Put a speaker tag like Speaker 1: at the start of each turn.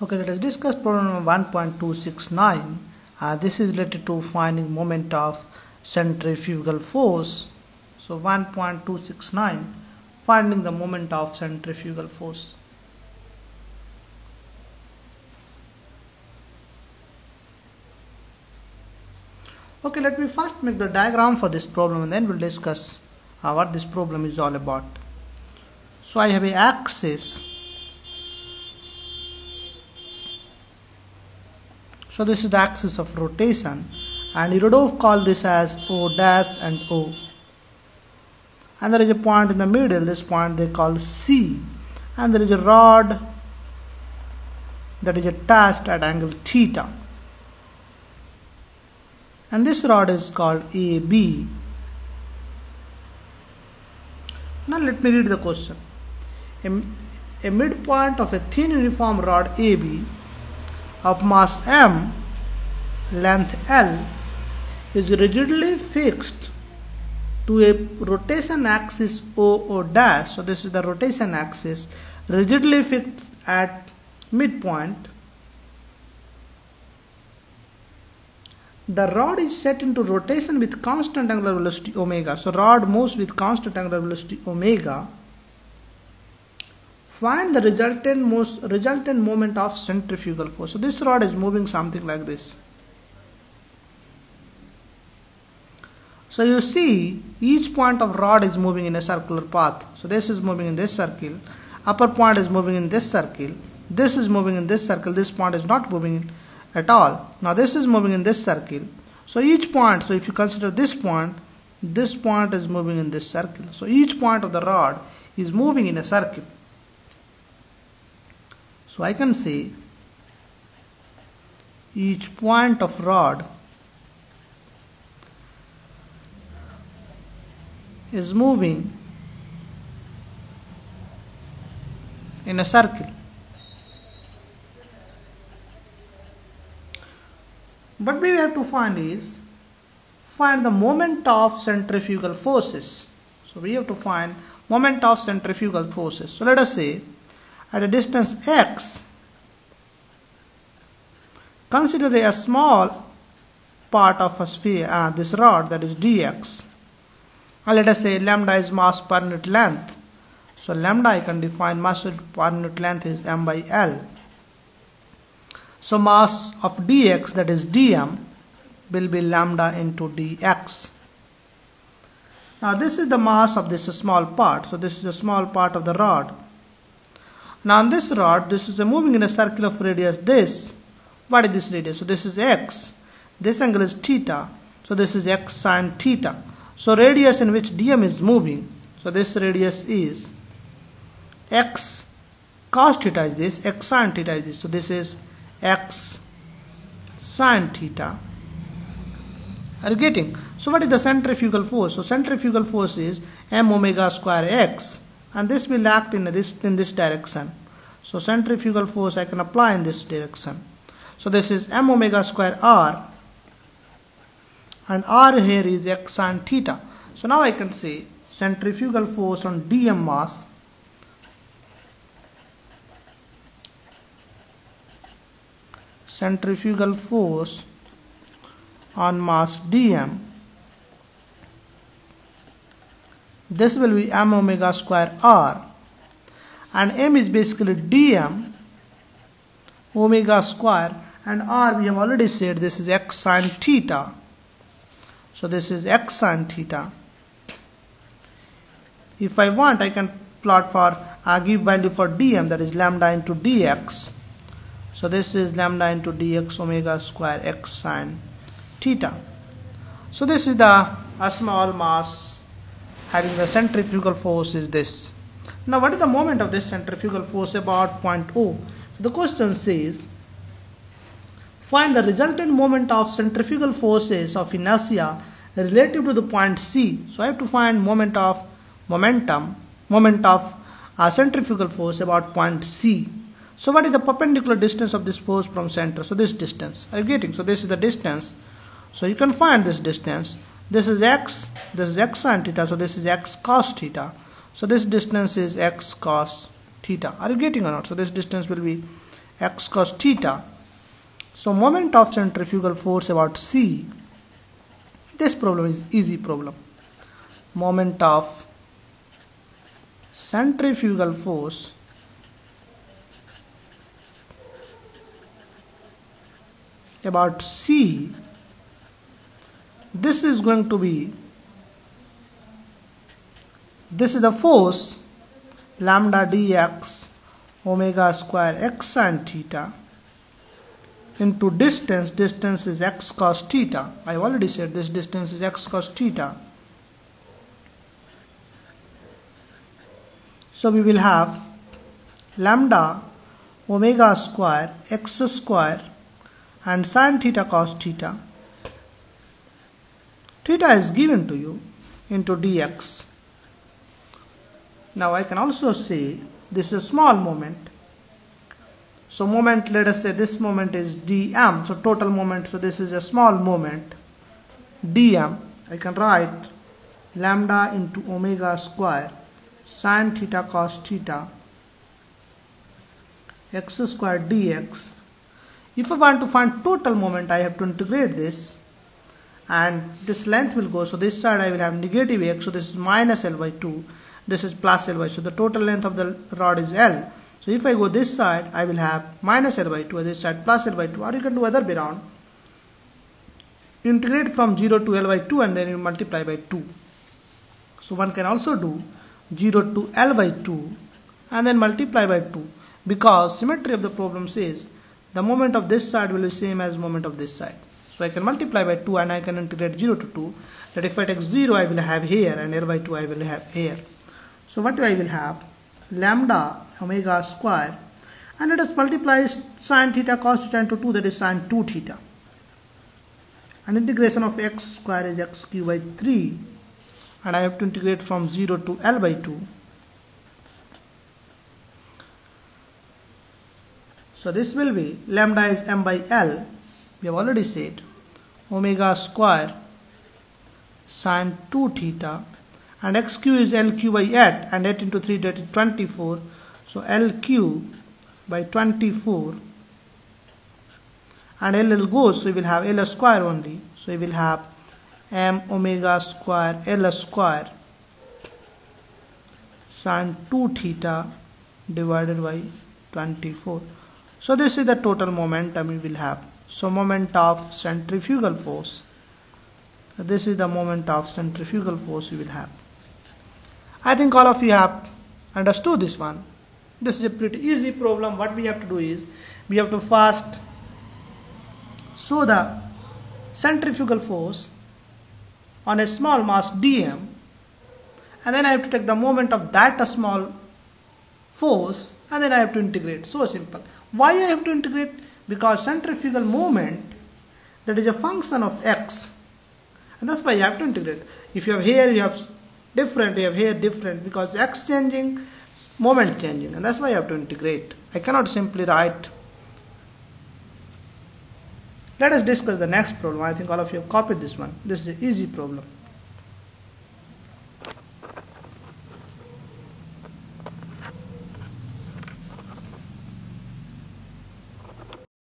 Speaker 1: Okay, let us discuss problem number 1.269. This is related to finding moment of centrifugal force. So 1.269, finding the moment of centrifugal force. Okay, let me first make the diagram for this problem and then we'll discuss what this problem is all about. So I have an axis. So this is the axis of rotation, and Rudolph called this as O dash and O. And there is a point in the middle, this point they call C, and there is a rod that is attached at angle theta. And this rod is called AB. Now let me read the question. A midpoint of a thin uniform rod AB of mass m, length L, is rigidly fixed to a rotation axis O dash. So this is the rotation axis, rigidly fixed at midpoint. The rod is set into rotation with constant angular velocity omega. So rod moves with constant angular velocity omega. Find the resultant moment of centrifugal force. So this rod is moving something like this. So you see each point of rod is moving in a circular path. So this is moving in this circle, upper point is moving in this circle, this is moving in this circle, this point is not moving at all. Now this is moving in this circle. So each point, so if you consider this point is moving in this circle. So each point of the rod is moving in a circle. So I can say each point of rod is moving in a circle. What we have to find the moment of centrifugal forces. So we have to find moment of centrifugal forces. So let us say at a distance x, consider a small part of a sphere, this rod, that is dx. And let us say lambda is mass per unit length. So lambda I can define mass per unit length is m by L. So mass of dx, that is dm, will be lambda into dx. Now this is the mass of this small part. So this is a small part of the rod. Now on this rod, this is moving in a circle of radius this. What is this radius? So this is x. This angle is theta. So this is x sine theta. So radius in which dm is moving. So this radius is x cos theta is this, x sine theta is this. So this is x sine theta. Are you getting? So what is the centrifugal force? So centrifugal force is m omega square x. And this will act in this direction. So centrifugal force I can apply in this direction. So this is m omega square r, and r here is x sine theta. So now I can say centrifugal force on dm mass on mass dm, this will be m omega square r, and m is basically dm omega square, and r we have already said this is x sine theta. So this is x sine theta. If I want, I can plot for give value for dm, that is lambda into dx. So this is lambda into dx omega square x sine theta. So this is the small mass having the centrifugal force is this. Now what is the moment of this centrifugal force about point O? So the question says find the resultant moment of centrifugal forces of inertia relative to the point C. So I have to find moment of centrifugal force about point C. So what is the perpendicular distance of this force from center? So this distance. Are you getting? So this is the distance. So you can find this distance. This is x sine theta, so this is x cos theta. So this distance is x cos theta. Are you getting or not? So this distance will be x cos theta. So moment of centrifugal force about C. This problem is easy problem. Moment of centrifugal force about C. This is going to be, this is the force lambda dx omega square x sin theta into distance. Distance is x cos theta. I have already said this distance is x cos theta. So we will have lambda omega square x square and sin theta cos theta. Theta is given to you into dx. Now I can also say this is a small moment. So moment, let us say this moment is dm. So total moment, so this is a small moment dm. I can write lambda into omega square sin theta cos theta x square dx. If I want to find total moment, I have to integrate this, and this length will go. So this side I will have negative x. So this is minus L by 2. This is plus L by 2. So the total length of the rod is L. So if I go this side, I will have minus L by 2, this side plus L by 2, or you can do other way around. Integrate from 0 to L by 2 and then you multiply by 2. So one can also do 0 to L by 2 and then multiply by 2, because symmetry of the problem says the moment of this side will be same as moment of this side. So I can multiply by 2 and I can integrate 0 to 2. That if I take 0, I will have here, and L by 2 I will have here. So what I will have? Lambda omega square, and let us multiply sin theta cos theta into 2, that is sin 2 theta. And integration of x square is x cube by 3, and I have to integrate from 0 to L by 2. So this will be lambda is m by L. We have already said omega square sin 2 theta, and x cube is L cube by 8, and 8 into 3, that is 24. So L cube by 24, and L goes, so we will have L square only. So we will have m omega square L square sin 2 theta divided by 24. So this is the total momentum we will have. So moment of centrifugal force. This is the moment of centrifugal force we will have. I think all of you have understood this one. This is a pretty easy problem. What we have to do is, we have to first show the centrifugal force on a small mass dm, and then I have to take the moment of that small force, and then I have to integrate. So simple. Why I have to integrate? Because centrifugal moment, that is a function of x, and that's why you have to integrate. If you have here, you have different, you have here different, because x changing, moment changing, and that's why you have to integrate. I cannot simply write. Let us discuss the next problem. I think all of you have copied this one. This is an easy problem.